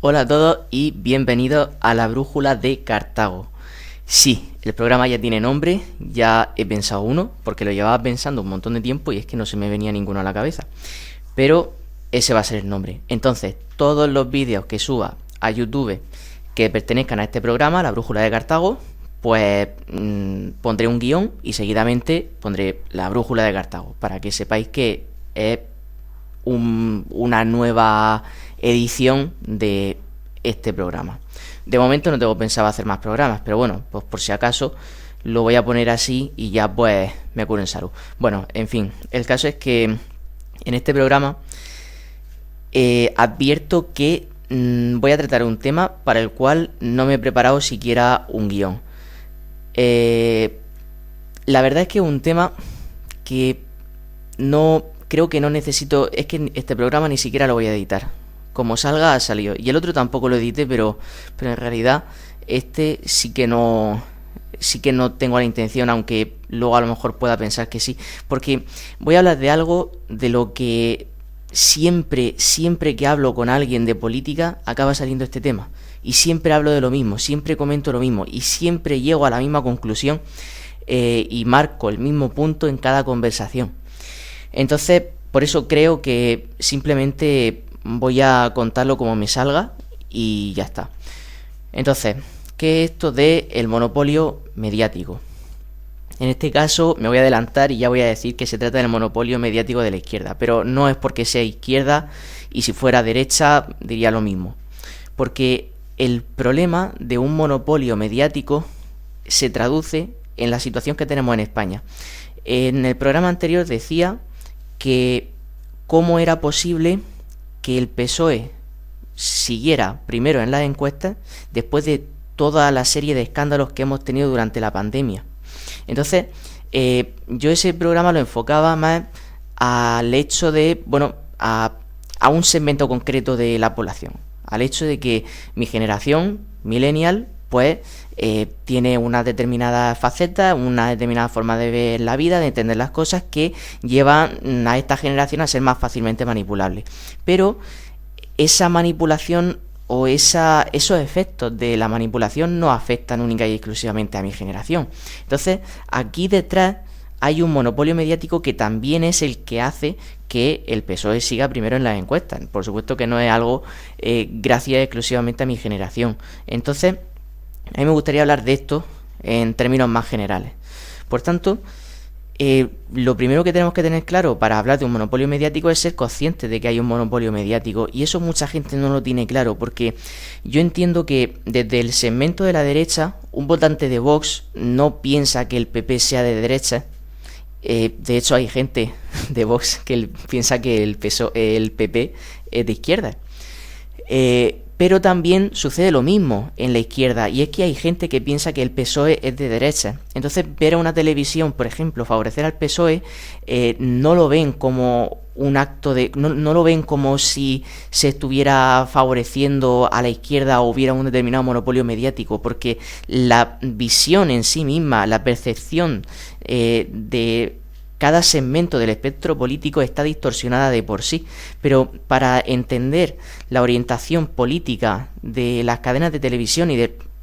Hola a todos y bienvenidos a la Brújula de Cartago. Sí, el programa ya tiene nombre, ya he pensado uno, porque lo llevaba pensando un montón de tiempo y es que no se me venía ninguno a la cabeza. Pero ese va a ser el nombre. Entonces, todos los vídeos que suba a YouTube que pertenezcan a este programa, la Brújula de Cartago, pues pondré un guión y seguidamente pondré la Brújula de Cartago, para que sepáis que es una nueva edición de este programa. De momento no tengo pensado hacer más programas, pero bueno, pues por si acaso lo voy a poner así y ya pues me curo en salud. Bueno, en fin, el caso es que en este programa advierto que voy a tratar un tema para el cual no me he preparado siquiera un guión. La verdad es que es un tema que no creo que no necesito. Es que este programa ni siquiera lo voy a editar. Como salga, ha salido. Y el otro tampoco lo edité, pero en realidad este sí que no tengo la intención, aunque luego a lo mejor pueda pensar que sí. Porque voy a hablar de algo de lo que siempre que hablo con alguien de política acaba saliendo este tema. Y siempre hablo de lo mismo, siempre comento lo mismo y siempre llego a la misma conclusión y marco el mismo punto en cada conversación. Entonces, por eso creo que simplemente voy a contarlo como me salga y ya está. Entonces, ¿qué es esto del monopolio mediático? En este caso me voy a adelantar y ya voy a decir que se trata del monopolio mediático de la izquierda, pero no es porque sea izquierda y si fuera derecha diría lo mismo. Porque el problema de un monopolio mediático se traduce en la situación que tenemos en España. En el programa anterior decía que cómo era posible que el PSOE siguiera primero en las encuestas después de toda la serie de escándalos que hemos tenido durante la pandemia. Entonces, yo ese programa lo enfocaba más al hecho de, a un segmento concreto de la población, al hecho de que mi generación, millennial, pues tiene una determinada faceta, una determinada forma de ver la vida, de entender las cosas que llevan a esta generación a ser más fácilmente manipulable. Pero esa manipulación o esos efectos de la manipulación no afectan única y exclusivamente a mi generación. Entonces, aquí detrás hay un monopolio mediático que también es el que hace que el PSOE siga primero en las encuestas. Por supuesto que no es algo gracias exclusivamente a mi generación. Entonces, a mí me gustaría hablar de esto en términos más generales. Por tanto, lo primero que tenemos que tener claro para hablar de un monopolio mediático es ser conscientes de que hay un monopolio mediático, y eso mucha gente no lo tiene claro, porque yo entiendo que desde el segmento de la derecha un votante de Vox no piensa que el PP sea de derecha. De hecho hay gente de Vox que piensa que el PP es de izquierda. Pero también sucede lo mismo en la izquierda, y es que hay gente que piensa que el PSOE es de derecha. Entonces, ver a una televisión, por ejemplo, favorecer al PSOE, no lo ven como un acto de... No lo ven como si se estuviera favoreciendo a la izquierda o hubiera un determinado monopolio mediático, porque la visión en sí misma, la percepción de cada segmento del espectro político está distorsionada de por sí. Pero para entender la orientación política de las cadenas de televisión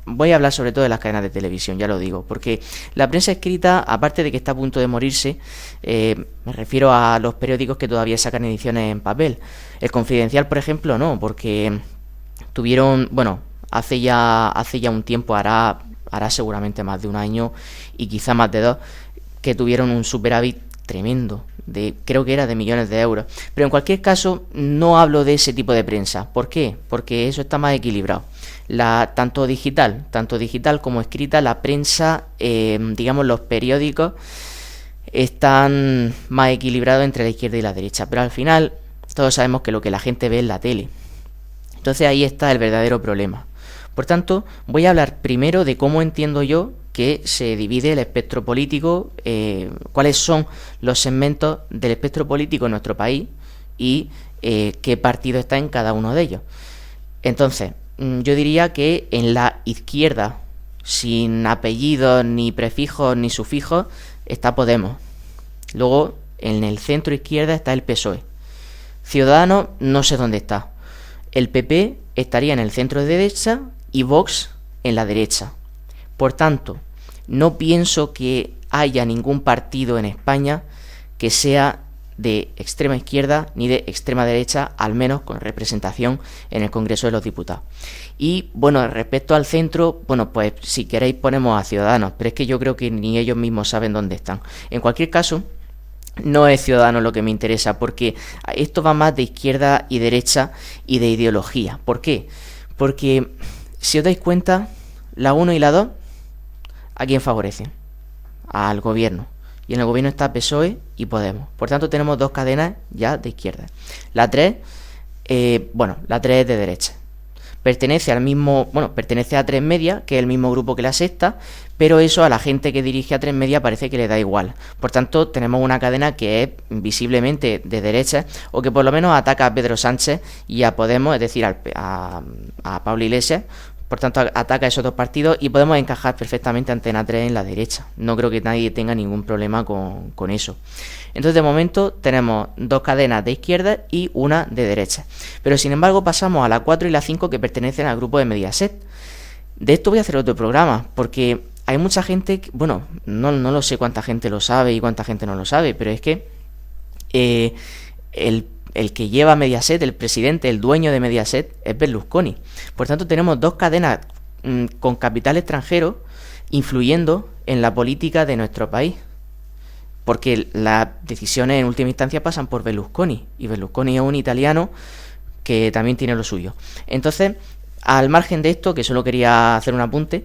voy a hablar sobre todo de las cadenas de televisión, ya lo digo, porque la prensa escrita, aparte de que está a punto de morirse, me refiero a los periódicos que todavía sacan ediciones en papel. El Confidencial, por ejemplo, no, porque tuvieron, hace ya un tiempo, hará seguramente más de un año y quizá más de 2, que tuvieron un superávit tremendo, creo que era de millones de euros. Pero en cualquier caso, no hablo de ese tipo de prensa. ¿Por qué? Porque eso está más equilibrado. Tanto digital como escrita, la prensa, los periódicos, están más equilibrados entre la izquierda y la derecha. Pero al final, todos sabemos que lo que la gente ve es la tele. Entonces ahí está el verdadero problema. Por tanto, voy a hablar primero de cómo entiendo yo que se divide el espectro político, cuáles son los segmentos del espectro político en nuestro país y qué partido está en cada uno de ellos. Entonces, yo diría que en la izquierda, sin apellidos, ni prefijos, ni sufijos, está Podemos. Luego, en el centro izquierda está el PSOE. Ciudadanos, no sé dónde está. El PP estaría en el centro de derecha y Vox en la derecha. Por tanto, no pienso que haya ningún partido en España que sea de extrema izquierda ni de extrema derecha, al menos con representación en el Congreso de los Diputados. Y bueno, respecto al centro, bueno, pues si queréis ponemos a Ciudadanos, pero es que yo creo que ni ellos mismos saben dónde están. En cualquier caso, no es Ciudadanos lo que me interesa, porque esto va más de izquierda y derecha y de ideología. ¿Por qué? Porque si os dais cuenta, la 1 y la 2, ¿a quién favorecen? Al gobierno. Y en el gobierno está PSOE y Podemos. Por tanto, tenemos dos cadenas ya de izquierda. La 3, la 3 es de derecha. Pertenece al mismo, pertenece a Tres Media, que es el mismo grupo que La Sexta, pero eso a la gente que dirige a Tres Media parece que le da igual. Por tanto, tenemos una cadena que es visiblemente de derecha, o que por lo menos ataca a Pedro Sánchez y a Podemos, es decir, a Pablo Iglesias. Por tanto, ataca a esos dos partidos y podemos encajar perfectamente Antena 3 en la derecha. No creo que nadie tenga ningún problema con eso. Entonces, de momento, tenemos dos cadenas de izquierda y una de derecha. Pero, sin embargo, pasamos a la 4 y la 5 que pertenecen al grupo de Mediaset. De esto voy a hacer otro programa, porque hay mucha gente, no lo sé cuánta gente lo sabe y cuánta gente no lo sabe, pero es que el que lleva Mediaset, el presidente, el dueño de Mediaset, es Berlusconi. Por tanto, tenemos dos cadenas con capital extranjero influyendo en la política de nuestro país. Porque las decisiones en última instancia pasan por Berlusconi. Y Berlusconi es un italiano que también tiene lo suyo. Entonces, al margen de esto, que solo quería hacer un apunte,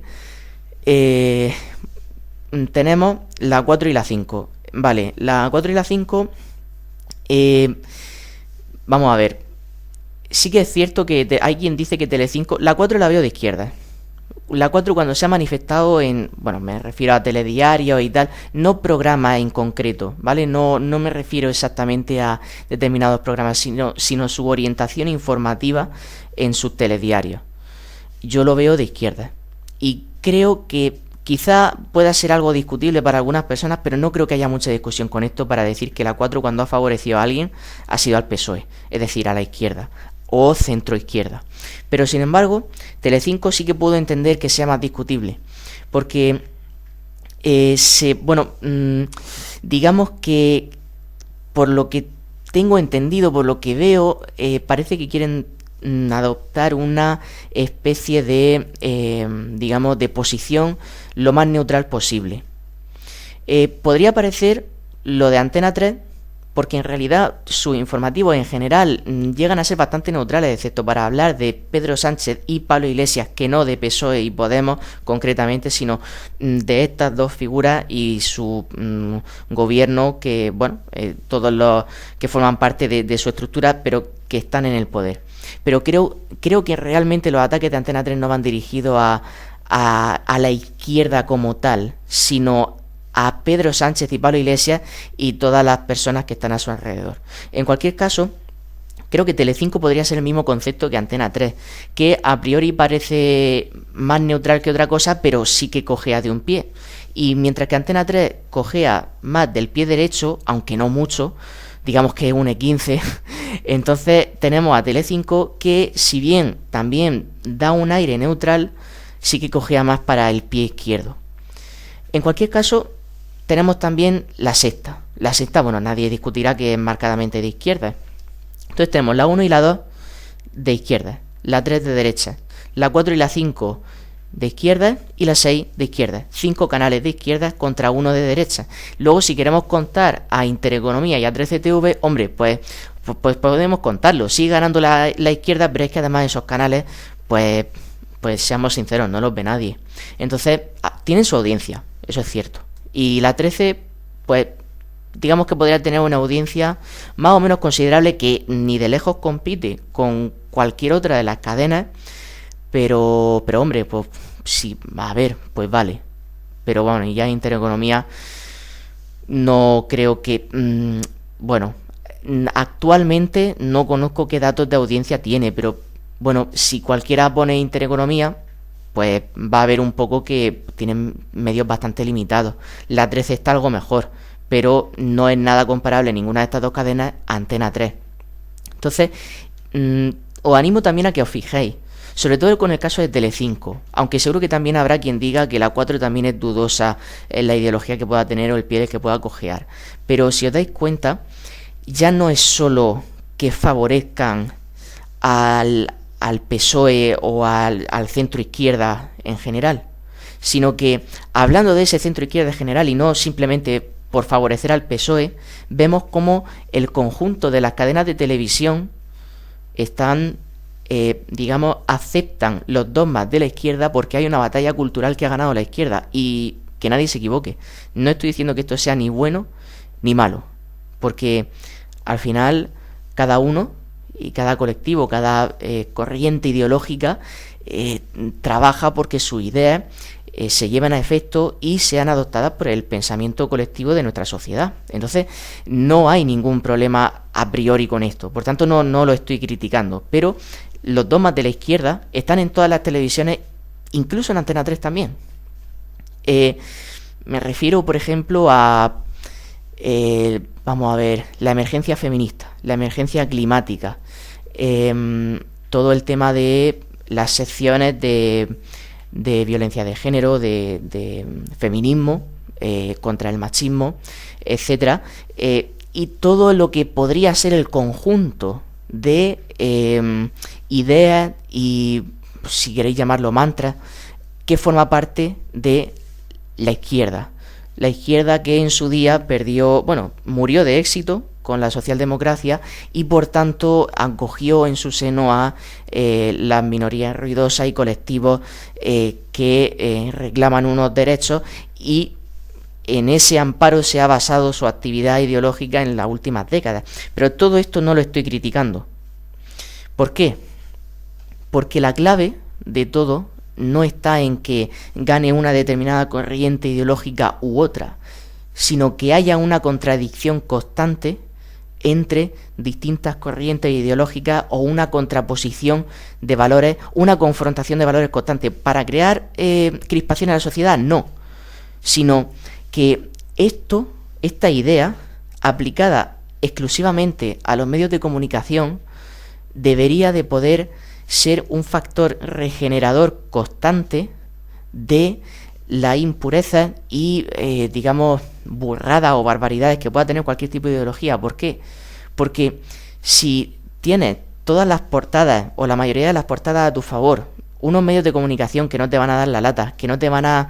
tenemos la 4 y la 5. Vale, la 4 y la 5... vamos a ver, sí que es cierto que hay quien dice que Telecinco, la 4 la veo de izquierda. La 4 cuando se ha manifestado me refiero a telediarios y tal, no programas en concreto, ¿vale? No me refiero exactamente a determinados programas, sino su orientación informativa en sus telediarios. Yo lo veo de izquierda. Y creo que quizá pueda ser algo discutible para algunas personas, pero no creo que haya mucha discusión con esto para decir que la 4 cuando ha favorecido a alguien ha sido al PSOE, es decir, a la izquierda o centro-izquierda. Pero sin embargo, Telecinco sí que puedo entender que sea más discutible, porque digamos que por lo que tengo entendido, por lo que veo, parece que quieren adoptar una especie de, de posición lo más neutral posible. Podría parecer lo de Antena 3, porque en realidad sus informativos en general llegan a ser bastante neutrales, excepto para hablar de Pedro Sánchez y Pablo Iglesias, que no de PSOE y Podemos concretamente, sino de estas dos figuras y su gobierno, que todos los que forman parte de su estructura, pero que están en el poder. Pero creo que realmente los ataques de Antena 3 no van dirigidos a la izquierda como tal, sino a Pedro Sánchez y Pablo Iglesias y todas las personas que están a su alrededor. En cualquier caso, creo que Telecinco podría ser el mismo concepto que Antena 3, que a priori parece más neutral que otra cosa, pero sí que cojea de un pie. Y mientras que Antena 3 cojea más del pie derecho, aunque no mucho, digamos que es un E15, entonces tenemos a Telecinco que, si bien también da un aire neutral, sí que cojea más para el pie izquierdo. En cualquier caso, tenemos también La Sexta. La Sexta, nadie discutirá que es marcadamente de izquierda. Entonces tenemos la 1 y la 2 de izquierda, la 3 de derecha, la 4 y la 5 de izquierda y la 6 de izquierda. 5 canales de izquierda contra 1 de derecha. Luego, si queremos contar a Intereconomía y a 13TV, hombre, pues podemos contarlo. Sigue ganando la izquierda, pero es que además esos canales, pues seamos sinceros, no los ve nadie. Entonces, tienen su audiencia, eso es cierto. Y la 13, pues digamos que podría tener una audiencia más o menos considerable, que ni de lejos compite con cualquier otra de las cadenas, pero hombre, pues sí, a ver, pues vale. Pero y ya Intereconomía no creo que... actualmente no conozco qué datos de audiencia tiene, pero si cualquiera pone Intereconomía, pues va a ver un poco que tienen medios bastante limitados. La 13 está algo mejor, pero no es nada comparable ninguna de estas dos cadenas a Antena 3. Entonces, os animo también a que os fijéis Sobre todo con el caso de Telecinco, aunque seguro que también habrá quien diga que la 4 también es dudosa en la ideología que pueda tener o el pie que pueda cojear. Pero si os dais cuenta, ya no es solo que favorezcan al PSOE o al centro izquierda en general, sino que hablando de ese centro izquierda en general y no simplemente por favorecer al PSOE, vemos como el conjunto de las cadenas de televisión están, aceptan los dogmas de la izquierda porque hay una batalla cultural que ha ganado la izquierda. Y que nadie se equivoque, no estoy diciendo que esto sea ni bueno ni malo, porque al final cada uno y cada colectivo, cada corriente ideológica trabaja porque sus ideas se llevan a efecto y sean adoptadas por el pensamiento colectivo de nuestra sociedad. Entonces no hay ningún problema a priori con esto, por tanto no lo estoy criticando, pero los dogmas de la izquierda están en todas las televisiones, incluso en Antena 3 también. Me refiero, por ejemplo, a vamos a ver, la emergencia feminista, la emergencia climática, todo el tema de las secciones de violencia de género, de feminismo, contra el machismo, etcétera, y todo lo que podría ser el conjunto de ideas y, si queréis llamarlo, mantras, que forma parte de la izquierda. La izquierda que en su día murió de éxito con la socialdemocracia y por tanto acogió en su seno a las minorías ruidosas y colectivos que reclaman unos derechos, y en ese amparo se ha basado su actividad ideológica en las últimas décadas. Pero todo esto no lo estoy criticando. ¿Por qué? Porque la clave de todo no está en que gane una determinada corriente ideológica u otra, sino que haya una contradicción constante entre distintas corrientes ideológicas o una contraposición de valores, una confrontación de valores constante. Para crear crispación en la sociedad, no, sino que esta idea, aplicada exclusivamente a los medios de comunicación, debería de poder ser un factor regenerador constante de la impureza y, burradas o barbaridades que pueda tener cualquier tipo de ideología. ¿Por qué? Porque si tienes todas las portadas o la mayoría de las portadas a tu favor, unos medios de comunicación que no te van a dar la lata, que no te van a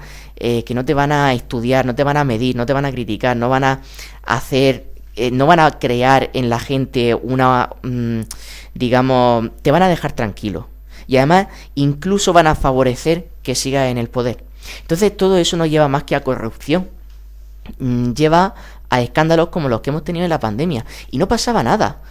estudiar, no te van a medir, no te van a criticar, no van a hacer, no van a crear en la gente te van a dejar tranquilo, y además incluso van a favorecer que sigas en el poder. Entonces todo eso no lleva más que a corrupción, lleva a escándalos como los que hemos tenido en la pandemia, y no pasaba nada.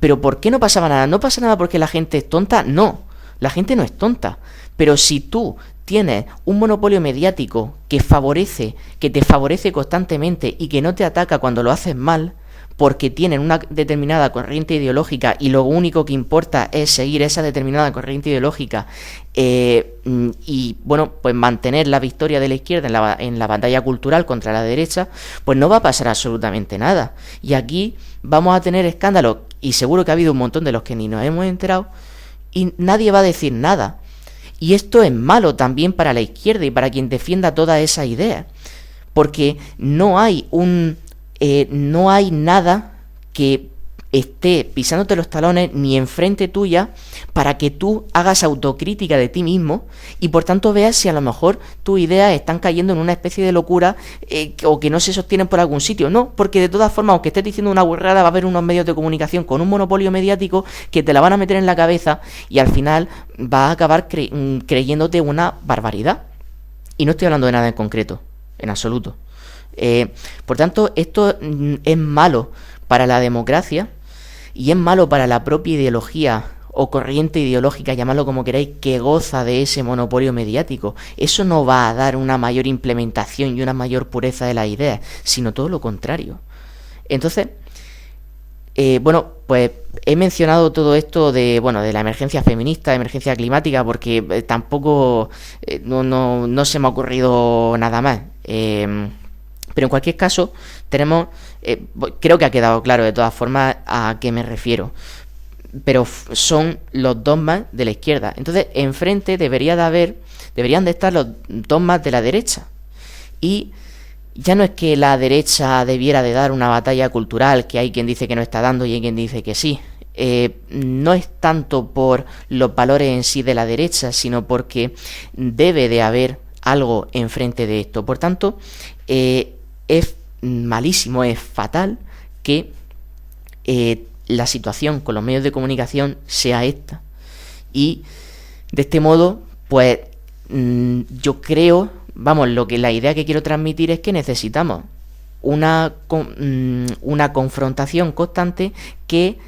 ¿Pero por qué no pasaba nada? ¿No pasa nada porque la gente es tonta? No, la gente no es tonta, pero si tú tienes un monopolio mediático que te favorece constantemente y que no te ataca cuando lo haces mal, porque tienen una determinada corriente ideológica y lo único que importa es seguir esa determinada corriente ideológica pues mantener la victoria de la izquierda en la batalla cultural contra la derecha, pues no va a pasar absolutamente nada. Y aquí vamos a tener escándalos, y seguro que ha habido un montón de los que ni nos hemos enterado, y nadie va a decir nada. Y esto es malo también para la izquierda y para quien defienda todas esas ideas, porque no hay nada que esté pisándote los talones ni enfrente tuya para que tú hagas autocrítica de ti mismo y por tanto veas si a lo mejor tus ideas están cayendo en una especie de locura o que no se sostienen por algún sitio. No, porque de todas formas, aunque estés diciendo una burrada, va a haber unos medios de comunicación con un monopolio mediático que te la van a meter en la cabeza y al final vas a acabar creyéndote una barbaridad. Y no estoy hablando de nada en concreto, en absoluto. Por tanto, esto es malo para la democracia y es malo para la propia ideología o corriente ideológica, llamadlo como queráis, que goza de ese monopolio mediático. Eso no va a dar una mayor implementación y una mayor pureza de las ideas, sino todo lo contrario. Entonces, pues he mencionado todo esto de la emergencia feminista, emergencia climática, porque tampoco no se me ha ocurrido nada más. Pero en cualquier caso, tenemos, creo que ha quedado claro de todas formas a qué me refiero. pero son los dogmas de la izquierda. Entonces, enfrente deberían de estar los dogmas de la derecha. Y ya no es que la derecha debiera de dar una batalla cultural, que hay quien dice que no está dando y hay quien dice que sí. No es tanto por los valores en sí de la derecha, sino porque debe de haber algo enfrente de esto. Por tanto, es malísimo, es fatal que la situación con los medios de comunicación sea esta. Y de este modo, pues yo creo, vamos, la idea que quiero transmitir es que necesitamos una confrontación constante que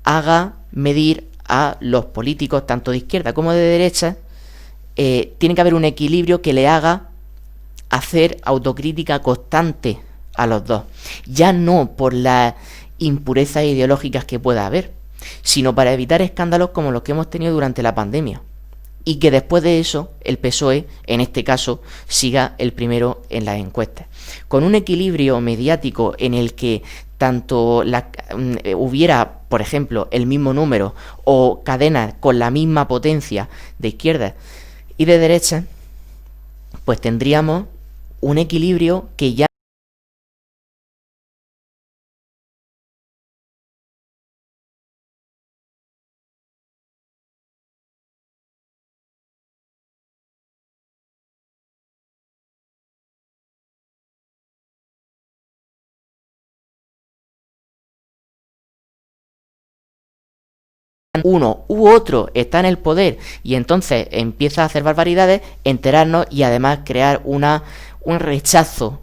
haga medir a los políticos, tanto de izquierda como de derecha. Tiene que haber un equilibrio que le haga hacer autocrítica constante a los dos. Ya no por las impurezas ideológicas que pueda haber, sino para evitar escándalos como los que hemos tenido durante la pandemia. Y que después de eso el PSOE, en este caso, siga el primero en las encuestas. Con un equilibrio mediático en el que tanto hubiera, por ejemplo, el mismo número o cadenas con la misma potencia de izquierda y de derecha, pues tendríamos un equilibrio que ya uno u otro está en el poder y entonces empieza a hacer barbaridades, enterarnos y además crear un rechazo